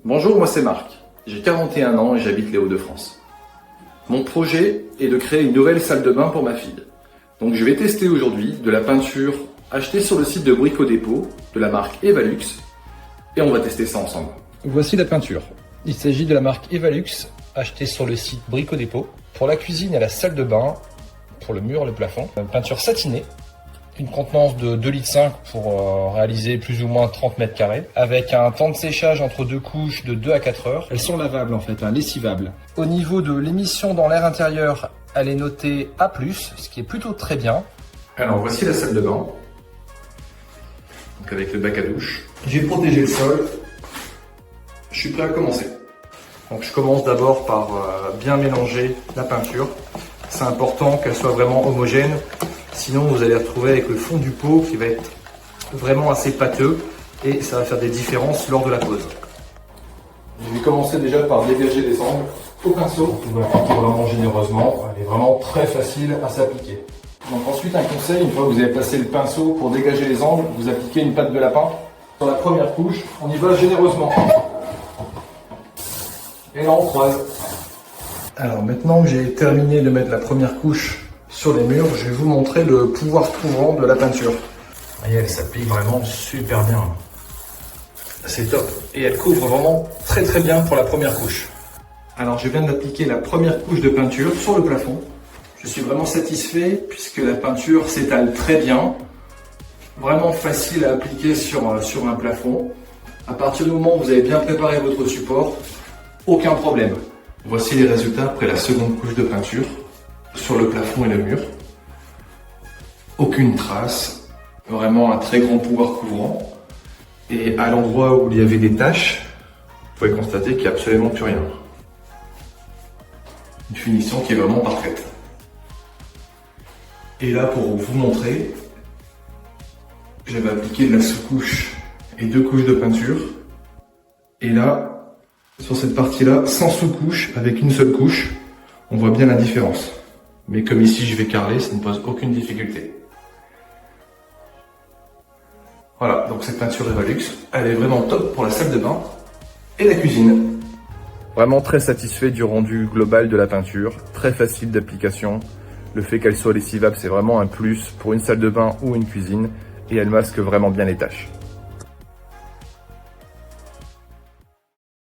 Bonjour, moi c'est Marc. J'ai 41 ans et j'habite les Hauts-de-France. Mon projet est de créer une nouvelle salle de bain pour ma fille. Donc je vais tester aujourd'hui de la peinture achetée sur le site de Brico Dépôt de la marque Evalux et on va tester ça ensemble. Voici la peinture. Il s'agit de la marque Evalux achetée sur le site Brico Dépôt pour la cuisine et la salle de bain, pour le mur, le plafond. Une peinture satinée. Une contenance de 2,5 litres pour réaliser plus ou moins 30 mètres carrés, avec un temps de séchage entre deux couches de 2 à 4 heures. Elles sont lavables en fait, lessivables. Au niveau de l'émission dans l'air intérieur, elle est notée A+, ce qui est plutôt très bien. Alors voici la salle de bain, donc avec le bac à douche. J'ai protégé le sol, je suis prêt à commencer. Donc je commence d'abord par bien mélanger la peinture. C'est important qu'elle soit vraiment homogène. Sinon, vous allez retrouver avec le fond du pot qui va être vraiment assez pâteux et ça va faire des différences lors de la pose. Je vais commencer déjà par dégager les angles au pinceau. On va appliquer vraiment généreusement. Elle est vraiment très facile à s'appliquer. Donc ensuite, un conseil, une fois que vous avez passé le pinceau pour dégager les angles, vous appliquez une pâte de lapin. Sur la première couche, on y va généreusement. Et là, on croise. Alors maintenant que j'ai terminé de mettre la première couche sur les murs, je vais vous montrer le pouvoir couvrant de la peinture. Et elle s'applique vraiment super bien. C'est top. Et elle couvre vraiment très très bien pour la première couche. Alors je viens d'appliquer la première couche de peinture sur le plafond. Je suis vraiment satisfait puisque la peinture s'étale très bien. Vraiment facile à appliquer sur un plafond. À partir du moment où vous avez bien préparé votre support, aucun problème. Voici les résultats après la seconde couche de peinture sur le plafond et le mur. Aucune trace, vraiment un très grand pouvoir couvrant. Et à l'endroit où il y avait des taches, vous pouvez constater qu'il n'y a absolument plus rien. Une finition qui est vraiment parfaite. Et là, pour vous montrer, j'avais appliqué de la sous-couche et 2 couches de peinture. Et là, sur cette partie-là, sans sous-couche, avec une seule couche, on voit bien la différence. Mais comme ici je vais carreler, ça ne pose aucune difficulté. Voilà, donc cette peinture Evalux, elle est vraiment top pour la salle de bain et la cuisine. Vraiment très satisfait du rendu global de la peinture, très facile d'application. Le fait qu'elle soit lessivable, c'est vraiment un plus pour une salle de bain ou une cuisine et elle masque vraiment bien les tâches.